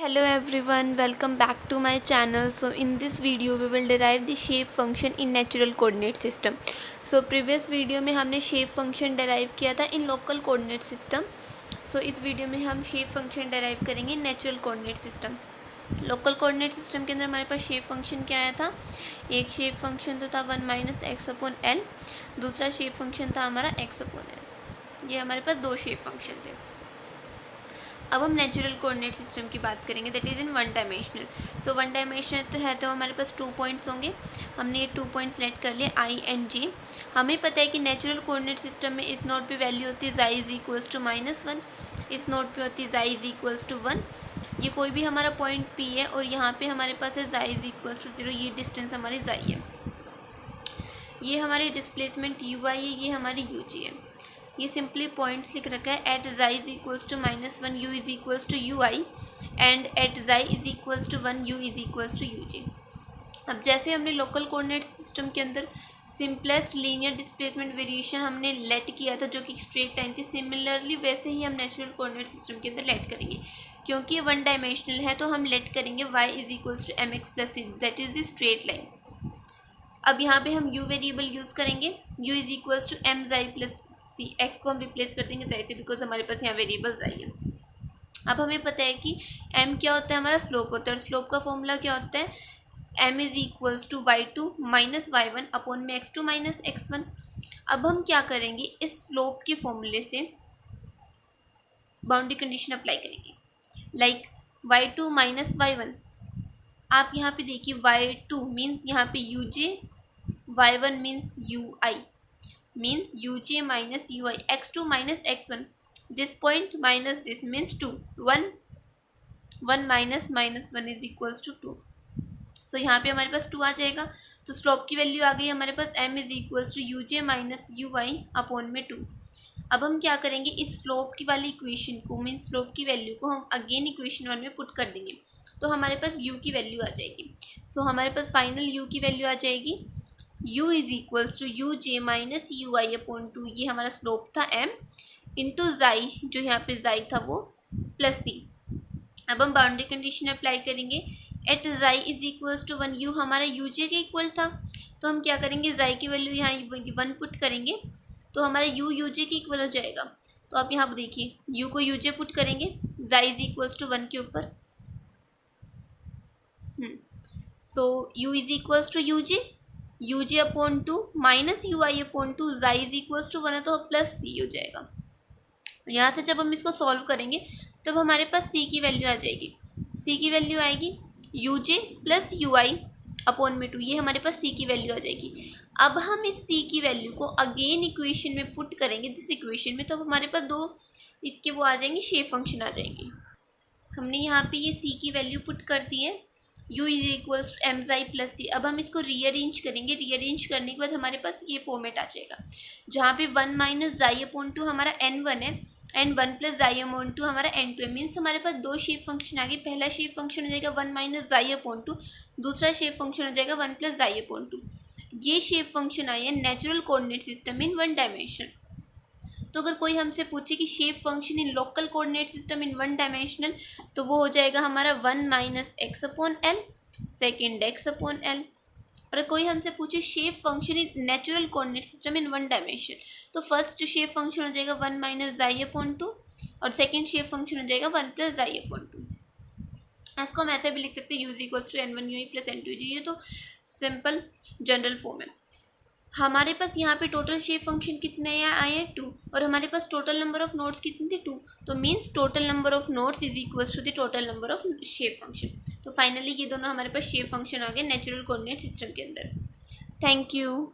Hello everyone, welcome back to my channel. So in this video we will derive the shape function in natural coordinate system. So previous video में हमने shape function derive किया था in local coordinate system. So इस video में हम shape function derive करेंगे natural coordinate system. Local coordinate system के अंदर हमारे पास शेप फंक्शन क्या आया था, एक शेप फंक्शन तो था 1 - x/l, दूसरा शेप फंक्शन था हमारा x/l. ये हमारे पास दो शेप फंक्शन थे. अब हम नेचुरल कोऑर्डिनेट सिस्टम की बात करेंगे, that is in one dimensional. So one dimensional तो है तो हमारे पास 2 पॉइंट्स होंगे. हमने ये 2 पॉइंट्स सेलेक्ट कर लिए आई एंड जे. हमें पता है कि नेचुरल कोऑर्डिनेट सिस्टम में इस नोड पे वैल्यू होती है जाई इज इक्वल्स टू -1, इस नोड पे होती है जाई इज इक्वल्स टू 1. ये कोई भी हमारा पॉइंट पी है और यहाँ पे हमारे पास है जाई इज इक्वल्स टू 0. ये डिस्टेंस हमारी जाई है, ये हमारी डिस्प्लेसमेंट यू आई है, ये हमारी यू जी है. ये सिंपली पॉइंट्स लिख रखा है. At xi is equals to -1 U is equals to U I and at xi is equals to 1 U is equals to U G. अब जैसे हमने लोकल कोऑर्डिनेट सिस्टम के अंदर सिंपलेस्ट लीनियर डिस्प्लेसमेंट वेरिएशन हमने let किया था जो कि स्ट्रेट लाइन थी, सिमिलरली वैसे ही हम नेचुरल कोऑर्डिनेट सिस्टम के अंदर लेट करेंगे. क्योंकि ये वन डायमेंशनल है तो हम लेट करेंगे y is equals to M X plus C, that is the straight line. अब यहाँ पे हम u वेरिएबल यूज़ करेंगे, u is equals to M जाई प्लस सी. एक्स को हम रिप्लेस कर देंगे जाई से, बिकॉज हमारे पास यहाँ वेरिएबल जाई है. अब हमें पता है कि m क्या होता है, हमारा स्लोप होता है. और स्लोप का फॉर्मूला क्या होता है, m is equals to y2 minus y1 upon में x2 माइनस x1. अब हम क्या करेंगे, इस स्लोप के फॉर्मूले से बाउंड्री कंडीशन अप्लाई करेंगे, लाइक y2 माइनस y1. आप यहाँ पे देखिए y2 मीन्स यहाँ पे uj, y1 means ui means uj minus ui, x2 minus x1, this point minus this means 2, 1 minus -1 is equals to 2. सो यहाँ पे हमारे पास 2 आ जाएगा. तो स्लोप की वैल्यू आ गई हमारे पास m is equals to uj minus ui upon में 2. अब हम क्या करेंगे, इस स्लोप की वाली इक्वेशन को मीन स्लोप की वैल्यू को हम अगेन इक्वेशन 1 में पुट कर देंगे तो हमारे पास u की वैल्यू आ जाएगी. सो हमारे पास फाइनल u की वैल्यू आ जाएगी u is equals to U J minus U I upon 2. ये हमारा स्लोप था m इंटू जाई, जो यहाँ पे जाई था वो प्लस सी. अब हम बाउंड्री कंडीशन अप्लाई करेंगे. Eight xi is equals to 1, you हमारा यू जे के इक्वल था तो हम क्या करेंगे, जाई की वैल्यू यहाँ 1 पुट करेंगे तो हमारा यू जे के इक्वल हो जाएगा. तो आप यहाँ देखिए u को यू जे पुट करेंगे जाई इज इक्वल्स टू 1 के ऊपर. So u is equals to U J, U J upon 2 minus U I upon 2, जाई इज इक्वल्स टू 1 है तो प्लस सी हो जाएगा. यहाँ से जब हम इसको सॉल्व करेंगे तब हमारे पास सी की वैल्यू आ जाएगी. सी की वैल्यू आएगी you J plus you I upon में 2, ये हमारे पास सी की वैल्यू आ जाएगी. अब हम इस सी की वैल्यू को अगेन इक्वेशन में पुट करेंगे, दिस इक्वेशन में, तो हमारे पास दो इसके वो आ जाएंगे, शेप फंक्शन आ जाएंगे. हमने यहाँ पे ये सी की वैल्यू पुट कर दी है, u is equals to M जाई प्लस सी. अब हम इसको रीअरेंज करेंगे, रीअरेंज करने के बाद हमारे पास ये फॉर्मेट आ जाएगा जहाँ पे 1 माइनस जाई अपॉन 2 हमारा n1 है एंड 1 प्लस जाई अपॉन 2 हमारा n2 है. मीन्स हमारे पास दो शेप फंक्शन आ गए. पहला शेप फंक्शन हो जाएगा 1 माइनस जाई अपॉन 2, दूसरा शेप फंक्शन हो जाएगा 1 प्लस जाई अपॉन 2. ये शेप फंक्शन आई है natural coordinate system in one dimension. तो अगर कोई हमसे पूछे कि shape function in local coordinate system in one dimensional, तो वो हो जाएगा हमारा 1 minus x upon L, second x upon L. और कोई हमसे पूछे shape function in natural coordinate system in one dimension, तो फर्स्ट शेप फंक्शन हो जाएगा 1 माइनस जाई अपॉन 2 और सेकेंड शेप फंक्शन हो जाएगा 1 प्लस जाई अपॉन 2. इसको हम ऐसे भी लिख सकते हैं U is equals to n1 U plus n2 जी. ये तो सिंपल जनरल फॉर्म है. हमारे पास यहाँ पे टोटल शेप फंक्शन कितने आए हैं 2, और हमारे पास टोटल नंबर ऑफ नोड्स कितने थे 2. तो means total number of nodes is equals to the total number of shape function. तो फाइनली ये दोनों हमारे पास शेप फंक्शन आ गए नेचुरल कोऑर्डिनेट सिस्टम के अंदर. Thank you.